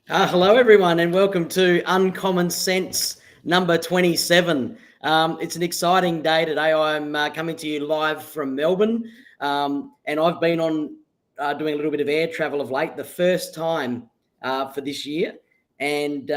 Hello, everyone, and welcome to Uncommon Sense number 27. It's an exciting day today. I'm coming to you live from Melbourne, and I've been on doing a little bit of air travel of late, the first time for this year, and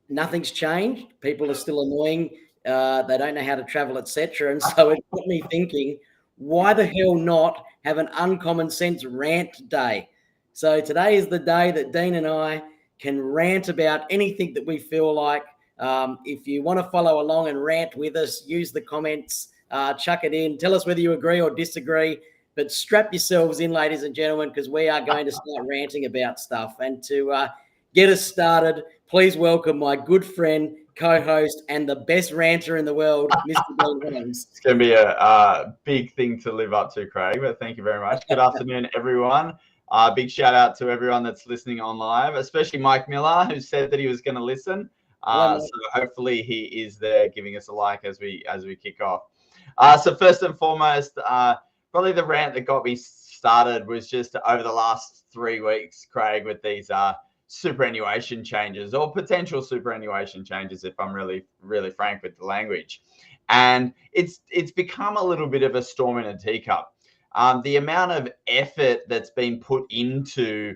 nothing's changed. People are still annoying. They don't know how to travel, etc. And so it got me thinking, why the hell not have an Uncommon Sense rant day? So today is the day that Dean and I can rant about anything that we feel like. If you want to follow along and rant with us, use the comments, chuck it in. Tell us whether you agree or disagree. But strap yourselves in, ladies and gentlemen, because we are going to start ranting about stuff. And to get us started, please welcome my good friend, co-host, and the best ranter in the world, Mr. Dean Williams. It's going to be a big thing to live up to, Craig, but thank you very much. Good afternoon, everyone. Big shout out to everyone that's listening on live, especially Mike Miller, who said that he was going to listen. So hopefully he is there giving us a like as we kick off. So first and foremost, probably the rant that got me started was just over the last 3 weeks, Craig, with these superannuation changes or potential superannuation changes, if I'm really frank with the language. And it's become a little bit of a storm in a teacup. The amount of effort that's been put into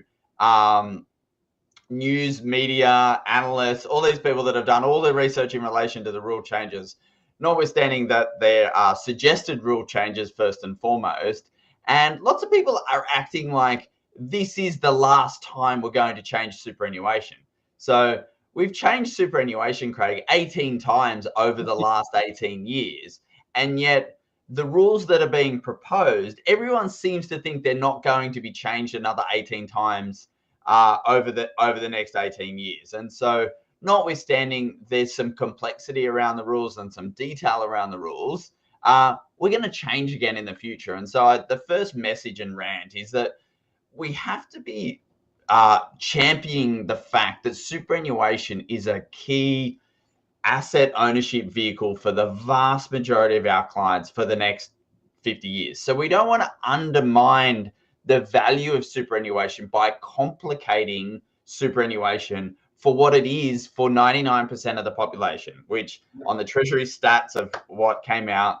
news media, analysts, all these people that have done all the research in relation to the rule changes, notwithstanding that there are suggested rule changes first and foremost, and lots of people are acting like this is the last time we're going to change superannuation. So we've changed superannuation, Craig, 18 times over the last 18 years. And yet the rules that are being proposed, everyone seems to think they're not going to be changed another 18 times over the next 18 years. And so notwithstanding there's some complexity around the rules and some detail around the rules, we're going to change again in the future. And so the first message and rant is that we have to be championing the fact that superannuation is a key asset ownership vehicle for the vast majority of our clients for the next 50 years. So we don't want to undermine the value of superannuation by complicating superannuation for what it is for 99% of the population, which on the Treasury stats of what came out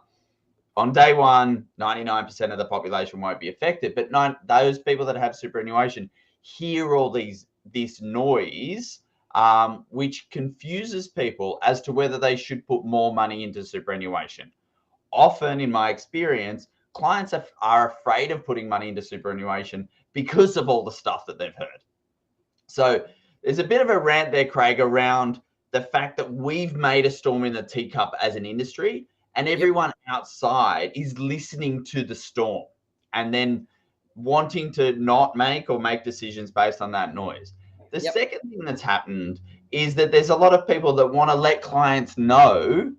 on day one, 99% of the population won't be affected, but those people that have superannuation hear all this noise, which confuses people as to whether they should put more money into superannuation. Often, in my experience, clients are afraid of putting money into superannuation because of all the stuff that they've heard. So there's a bit of a rant there, Craig, around the fact that we've made a storm in the teacup as an industry, and everyone outside is listening to the storm and then wanting to not make or make decisions based on that noise. The second thing that's happened is that there's a lot of people that want to let clients know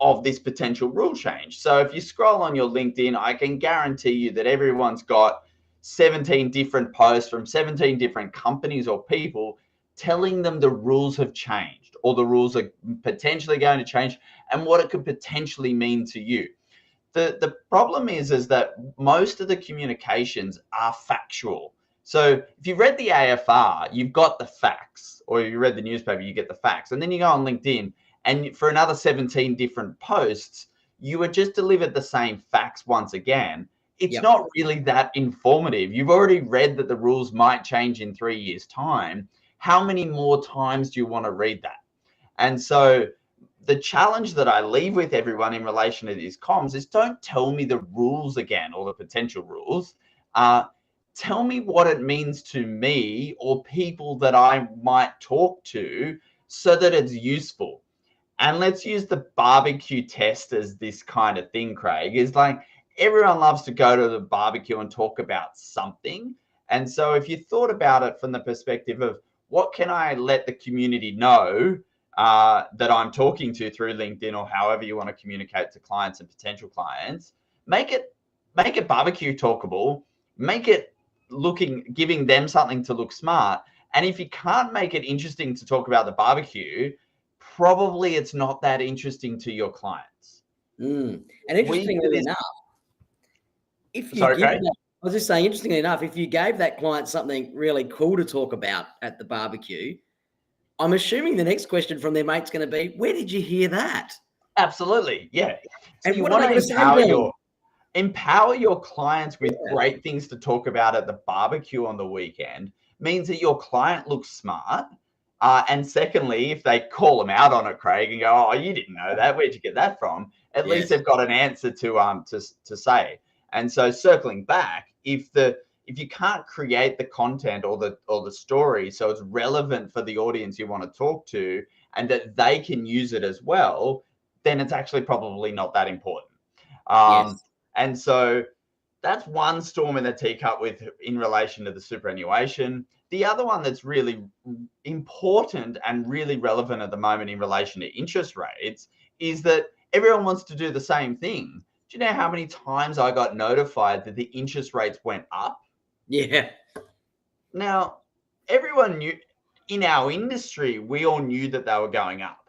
of this potential rule change. So if you scroll on your LinkedIn, I can guarantee you that everyone's got 17 different posts from 17 different companies or people telling them the rules have changed or the rules are potentially going to change and what it could potentially mean to you. The problem is that most of the communications are factual. So if you've read the AFR, you've got the facts, or you read the newspaper, you get the facts. And then you go on LinkedIn and for another 17 different posts, you were just delivered the same facts once again. It's not really that informative. You've already read that the rules might change in 3 years' time. How many more times do you want to read that? And so the challenge that I leave with everyone in relation to these comms is don't tell me the rules again or the potential rules. Tell me what it means to me or people that I might talk to so that it's useful. And let's use the barbecue test as this kind of thing, Craig, is like everyone loves to go to the barbecue and talk about something. And so if you thought about it from the perspective of what can I let the community know that I'm talking to through LinkedIn or however you want to communicate to clients and potential clients, make it barbecue talkable, make it giving them something to look smart. And if you can't make it interesting to talk about the barbecue, probably it's not that interesting to your clients. And interestingly enough, if you was just saying, interestingly enough, if you gave that client something really cool to talk about at the barbecue, I'm assuming the next question from their mate's going to be, where did you hear that? Absolutely. Yeah. So And you what are want they to going to say to them? empower your clients with great things to talk about at the barbecue on the weekend means that your client looks smart. And secondly, if they call them out on it, Craig, and go, "Oh, you didn't know that. Where'd you get that from?" At least they've got an answer to say. And so, circling back, if you can't create the content or the story so it's relevant for the audience you want to talk to, and that they can use it as well, then it's actually probably not that important. Yes. And so that's one storm in the teacup in relation to the superannuation. The other one that's really important and really relevant at the moment in relation to interest rates is that everyone wants to do the same thing. Do you know how many times I got notified that the interest rates went up? Yeah. Now, everyone knew in our industry, we all knew that they were going up.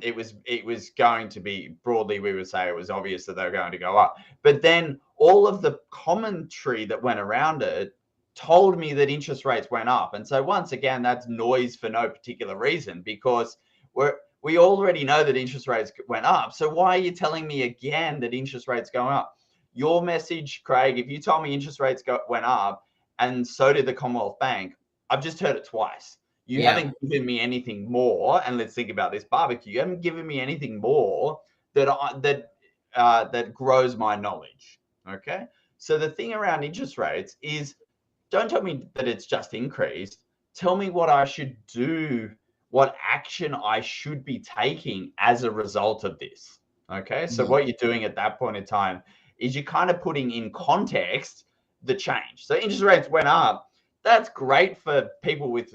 It was going to be broadly, we would say it was obvious that they were going to go up. But then all of the commentary that went around it told me that interest rates went up. And so once again, that's noise for no particular reason, because we already know that interest rates went up. So why are you telling me again that interest rates go up? Your message, Craig, if you told me interest rates went up, and so did the Commonwealth Bank, I've just heard it twice. You haven't given me anything more, and let's think about this barbecue. You haven't given me anything more that grows my knowledge. Okay, so the thing around interest rates is, don't tell me that it's just increased. Tell me what I should do, what action I should be taking as a result of this. Okay, so what you're doing at that point in time is you're kind of putting in context the change. So interest rates went up. That's great for people with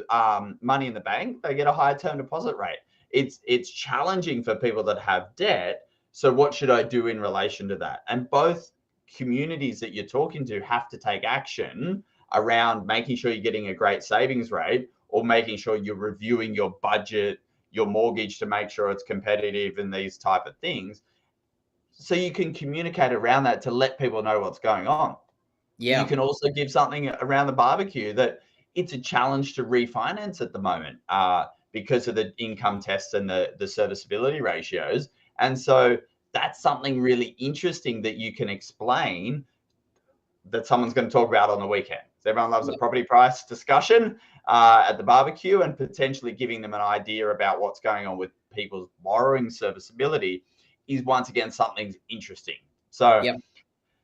money in the bank. They get a higher term deposit rate. It's challenging for people that have debt. So what should I do in relation to that? And both communities that you're talking to have to take action around making sure you're getting a great savings rate, or making sure you're reviewing your budget, your mortgage, to make sure it's competitive, and these type of things. So you can communicate around that to let people know what's going on. You can also give something around the barbecue that it's a challenge to refinance at the moment because of the income tests and the serviceability ratios. And so that's something really interesting that you can explain, that someone's going to talk about on the weekend. So everyone loves a property price discussion at the barbecue, and potentially giving them an idea about what's going on with people's borrowing serviceability is once again something interesting. So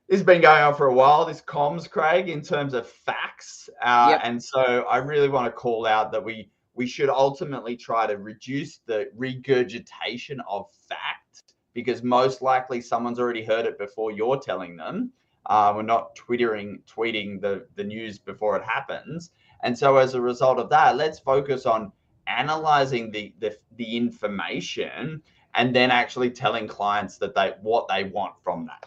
this has been going on for a while, this comms, Craig, in terms of facts. And so I really want to call out that we should ultimately try to reduce the regurgitation of fact, because most likely someone's already heard it before you're telling them. We're not tweeting the news before it happens. And so as a result of that, let's focus on analyzing the information, and then actually telling clients that what they want from that.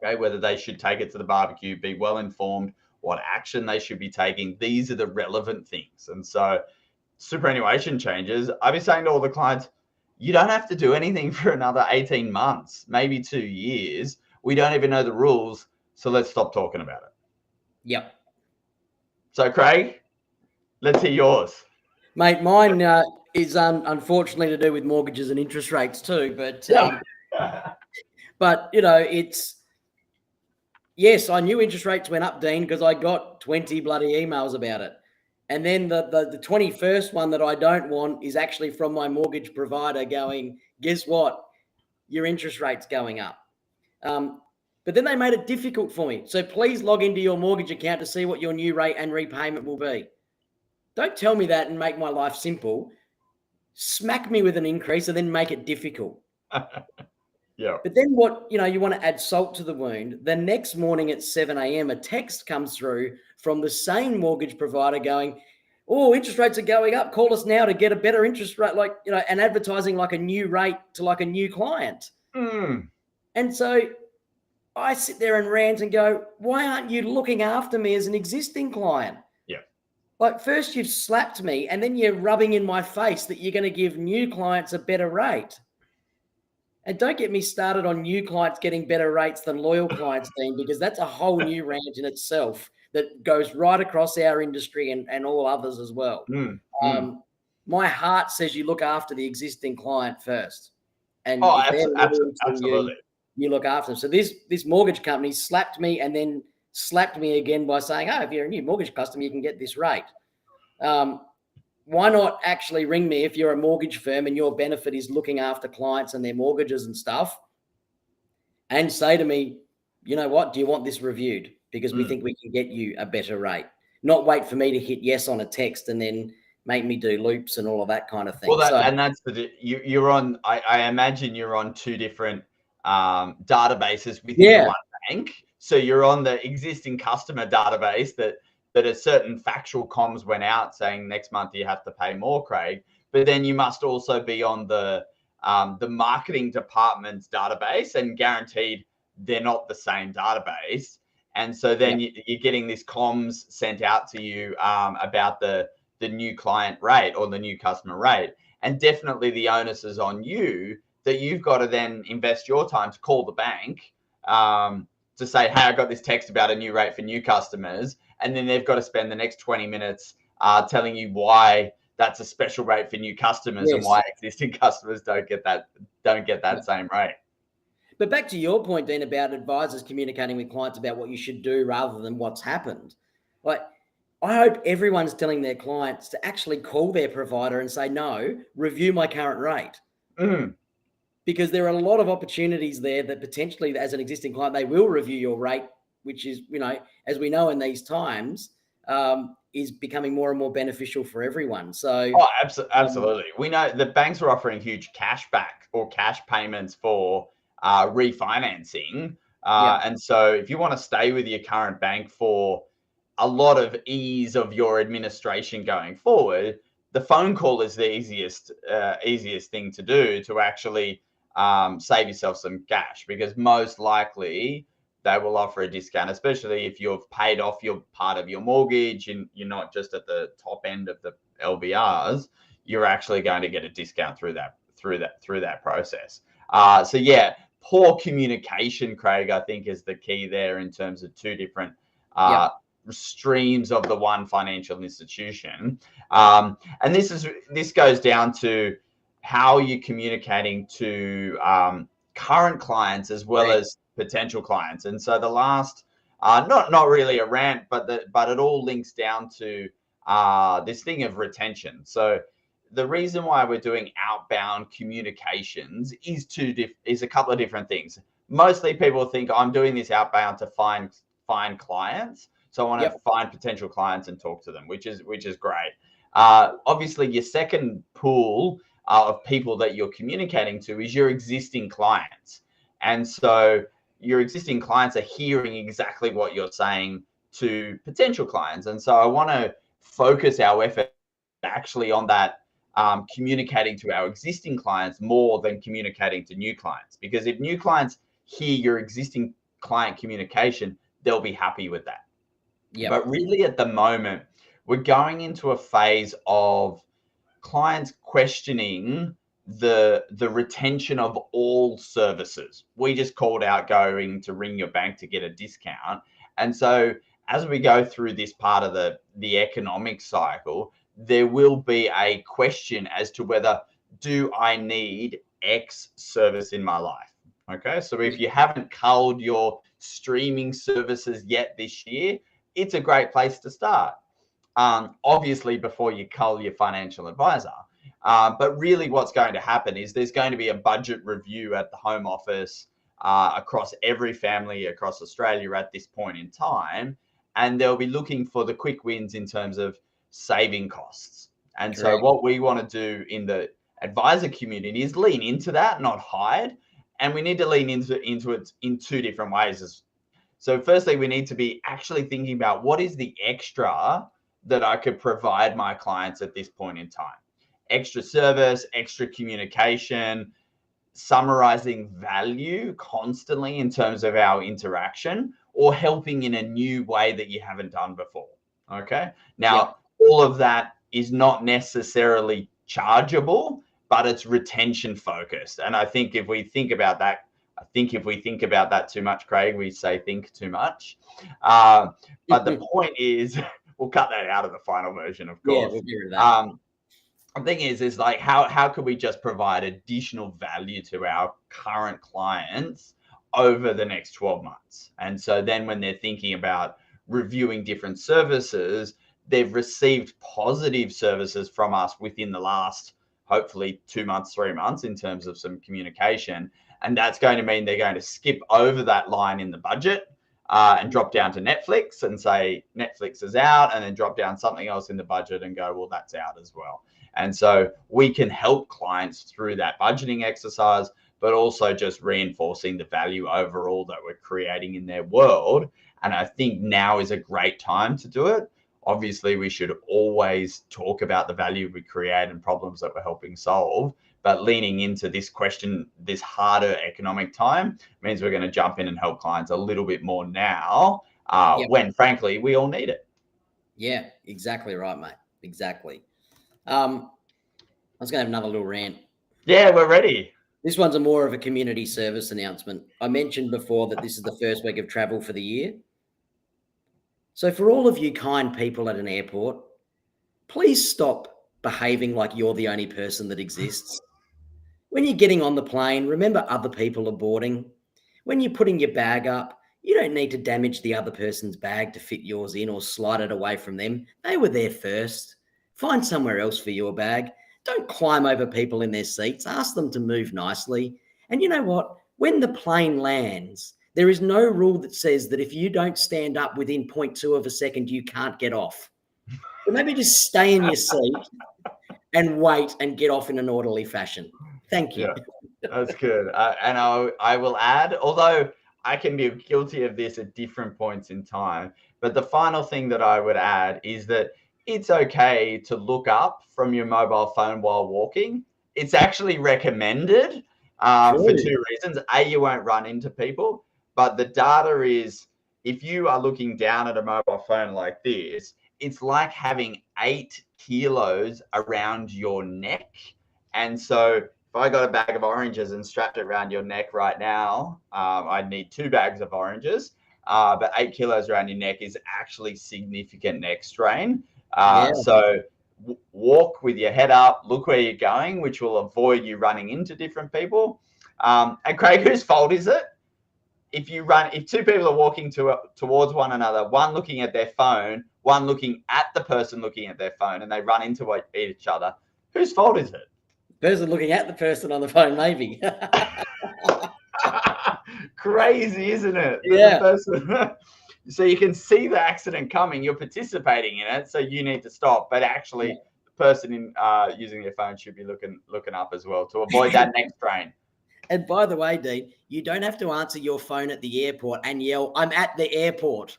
Okay, whether they should take it to the barbecue, be well informed, what action they should be taking. These are the relevant things. And so superannuation changes, I've been saying to all the clients, you don't have to do anything for another 18 months, maybe 2 years. We don't even know the rules, so let's stop talking about it. So Craig, let's hear yours. Mate, mine is unfortunately to do with mortgages and interest rates too. But you know, yes, I knew interest rates went up, Dean, because I got 20 bloody emails about it. And then the 21st one that I don't want is actually from my mortgage provider going, guess what? Your interest rate's going up. But then they made it difficult for me. So please log into your mortgage account to see what your new rate and repayment will be. Don't tell me that and make my life simple. Smack me with an increase and then make it difficult. But then you want to add salt to the wound. The next morning at 7 a.m., a text comes through from the same mortgage provider going, oh, interest rates are going up. Call us now to get a better interest rate, and advertising like a new rate to like a new client. And so I sit there and rant and go, why aren't you looking after me as an existing client? Like, first you've slapped me, and then you're rubbing in my face that you're going to give new clients a better rate. And don't get me started on new clients getting better rates than loyal clients, Dean, because that's a whole new rant in itself that goes right across our industry and all others as well. My heart says you look after the existing client first. And if they're loyal to you, you look after them. So this mortgage company slapped me and then slapped me again by saying, oh, if you're a new mortgage customer, you can get this rate. Why not actually ring me if you're a mortgage firm and your benefit is looking after clients and their mortgages and stuff, and say to me, you know what, do you want this reviewed? Because we think we can get you a better rate. Not wait for me to hit yes on a text and then make me do loops and all of that kind of thing. Well, and that's you're on. I imagine you're on two different databases within one bank. So you're on the existing customer database that a certain factual comms went out saying next month you have to pay more, Craig. But then you must also be on the marketing department's database, and guaranteed they're not the same database. And so then you're getting this comms sent out to you about the new client rate or the new customer rate. And definitely the onus is on you that you've got to then invest your time to call the bank to say, hey, I got this text about a new rate for new customers. And then they've got to spend the next 20 minutes telling you why that's a special rate for new customers and why existing customers don't get that same rate. But back to your point, Dean, about advisors communicating with clients about what you should do rather than what's happened. Like, I hope everyone's telling their clients to actually call their provider and say, no, review my current rate. Because there are a lot of opportunities there that potentially, as an existing client, they will review your rate, which is, as we know in these times, is becoming more and more beneficial for everyone. So, absolutely. We know the banks are offering huge cash back or cash payments for refinancing. And so if you want to stay with your current bank for a lot of ease of your administration going forward, the phone call is the easiest thing to do to actually save yourself some cash, because most likely they will offer a discount, especially if you've paid off your part of your mortgage and you're not just at the top end of the LVRs. You're actually going to get a discount through that process. So yeah, poor communication, Craig, I think is the key there in terms of two different streams of the one financial institution. And this goes down to how you're communicating to current clients as well as potential clients. And so the last, not really a rant, but it all links down to this thing of retention. So the reason why we're doing outbound communications is a couple of different things. Mostly people think I'm doing this outbound to find clients. So I want to find potential clients and talk to them, which is great. Obviously, your second pool of people that you're communicating to is your existing clients. And so your existing clients are hearing exactly what you're saying to potential clients. And so I want to focus our effort actually on that, communicating to our existing clients more than communicating to new clients. Because if new clients hear your existing client communication, they'll be happy with that. But really at the moment, we're going into a phase of clients questioning the retention of all services. We just called out going to ring your bank to get a discount. And so as we go through this part of the economic cycle, there will be a question as to whether, do I need X service in my life? Okay, so if you haven't culled your streaming services yet this year, it's a great place to start. Obviously, before you cull your financial advisor. But really what's going to happen is there's going to be a budget review at the Home Office across every family across Australia at this point in time. And they'll be looking for the quick wins in terms of saving costs. And so what we want to do in the advisor community is lean into that, not hide. And we need to lean into it in two different ways. So firstly, we need to be actually thinking about what is the extra that I could provide my clients at this point in time. Extra service, extra communication, summarizing value constantly in terms of our interaction, or helping in a new way that you haven't done before. Okay. Now, all of that is not necessarily chargeable, but it's retention focused. And I think if we think about that, too much, Craig, we say think too much. But the point is, we'll cut that out of the final version, of course. Yeah, we'll get rid of that. The thing is like how could we just provide additional value to our current clients over the next 12 months? And so then when they're thinking about reviewing different services, they've received positive services from us within the last, hopefully 2 months, 3 months, in terms of some communication. And that's going to mean they're going to skip over that line in the budget and drop down to Netflix and say Netflix is out, and then drop down something else in the budget and go, well, that's out as well. And so we can help clients through that budgeting exercise, but also just reinforcing the value overall that we're creating in their world. And I think now is a great time to do it. Obviously, we should always talk about the value we create and problems that we're helping solve. But leaning into this question, this harder economic time, means we're going to jump in and help clients a little bit more now, when, frankly, we all need it. Yeah, exactly right, mate. Exactly. I was going to have another little rant. Yeah, we're ready. This one's more of a community service announcement. I mentioned before that this is the first week of travel for the year. So for all of you kind people at an airport, please stop behaving like you're the only person that exists. When you're getting on the plane, remember other people are boarding. When you're putting your bag up, you don't need to damage the other person's bag to fit yours in or slide it away from them. They were there first. Find somewhere else for your bag. Don't climb over people in their seats. Ask them to move nicely. And you know what? When the plane lands, there is no rule that says that if you don't stand up within 0.2 of a second, you can't get off. So maybe just stay in your seat and wait and get off in an orderly fashion. Thank you. Yeah, that's good. And I will add, although I can be guilty of this at different points in time, but the final thing that I would add is that it's okay to look up from your mobile phone while walking. It's actually recommended for two reasons. A, you won't run into people, but the data is, if you are looking down at a mobile phone like this, it's like having 8 kilos around your neck. And so if I got a bag of oranges and strapped it around your neck right now, I'd need 2 bags of oranges. But 8 kilos around your neck is actually significant neck strain. So walk with your head up, look where you're going, which will avoid you running into different people. And Craig, whose fault is it? If 2 people are walking towards one another, one looking at their phone, one looking at the person looking at their phone, and they run into each other, whose fault is it? Person looking at the person on the phone, maybe. Crazy, isn't it? Yeah. So you can see the accident coming, you're participating in it, so you need to stop. But actually, the person using their phone should be looking up as well to avoid that neck strain. And by the way, Dean, you don't have to answer your phone at the airport and yell, "I'm at the airport."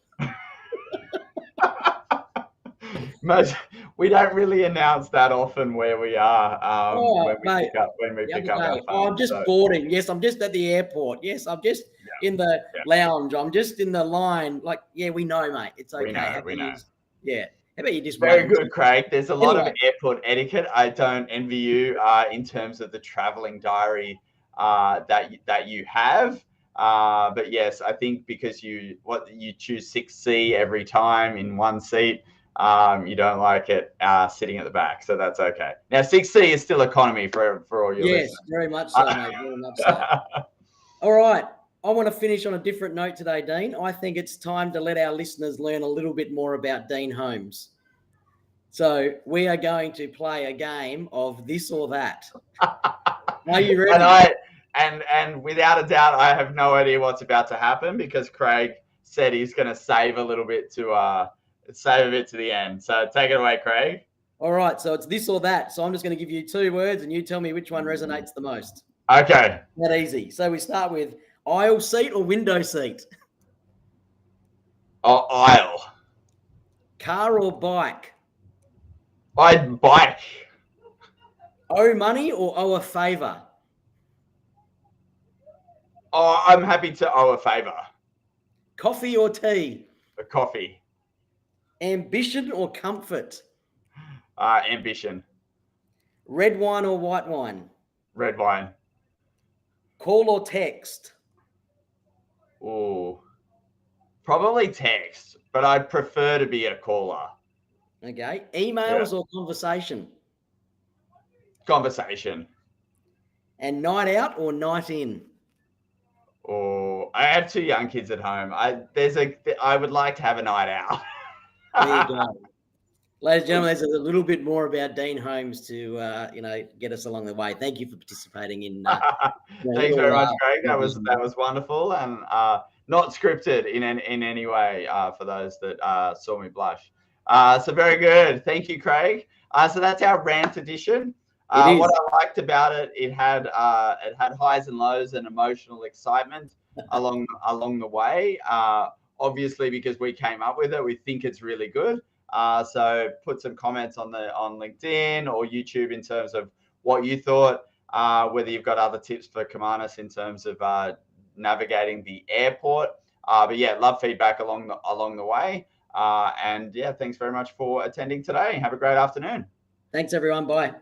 We don't really announce that often where we are when we pick up our phone. Oh, I'm just boarding. Yes, I'm just at the airport. Yes, I'm just in the lounge. I'm just in the line. Like, yeah, we know, mate. It's okay. We know. Yeah. How about you just very good, Craig. There's a lot of airport etiquette. I don't envy you in terms of the traveling diary that you have. But yes, I think because you choose 6C every time in one seat. You don't like it sitting at the back, so that's okay. Now, 6C is still economy for all your listeners. Yes, very much so, mate. Very much so. All right. I want to finish on a different note today, Dean. I think it's time to let our listeners learn a little bit more about Dean Holmes. So we are going to play a game of this or that. Are you ready? And without a doubt, I have no idea what's about to happen because Craig said he's going to save a little bit to the end. So take it away, Craig. All right. So it's this or that. So I'm just going to give you 2 words and you tell me which one resonates the most. Okay. That easy. So we start with aisle seat or window seat? Aisle. Car or bike? I'd bike. Owe money or owe a favour? Oh, I'm happy to owe a favour. Coffee or tea? A coffee. Ambition or comfort? Ambition. Red wine or white wine? Red wine. Call or text? Ooh, probably text, but I'd prefer to be a caller. Okay. Yeah. Emails or conversation? Conversation. And night out or night in? Or I have 2 young kids at home. I would like to have a night out. There you go. Ladies and gentlemen, there's a little bit more about Dean Holmes to get us along the way. Thank you for participating in Thanks very much, Craig. That conversation. was wonderful and not scripted in any way for those that saw me blush. So very good. Thank you, Craig. So that's our rant edition. It is. What I liked about it, it had highs and lows and emotional excitement along the way. Obviously, because we came up with it, we think it's really good. So put some comments on LinkedIn or YouTube in terms of what you thought. Whether you've got other tips for Kamanis in terms of navigating the airport. But yeah, love feedback along the way. And yeah, thanks very much for attending today. Have a great afternoon. Thanks, everyone. Bye.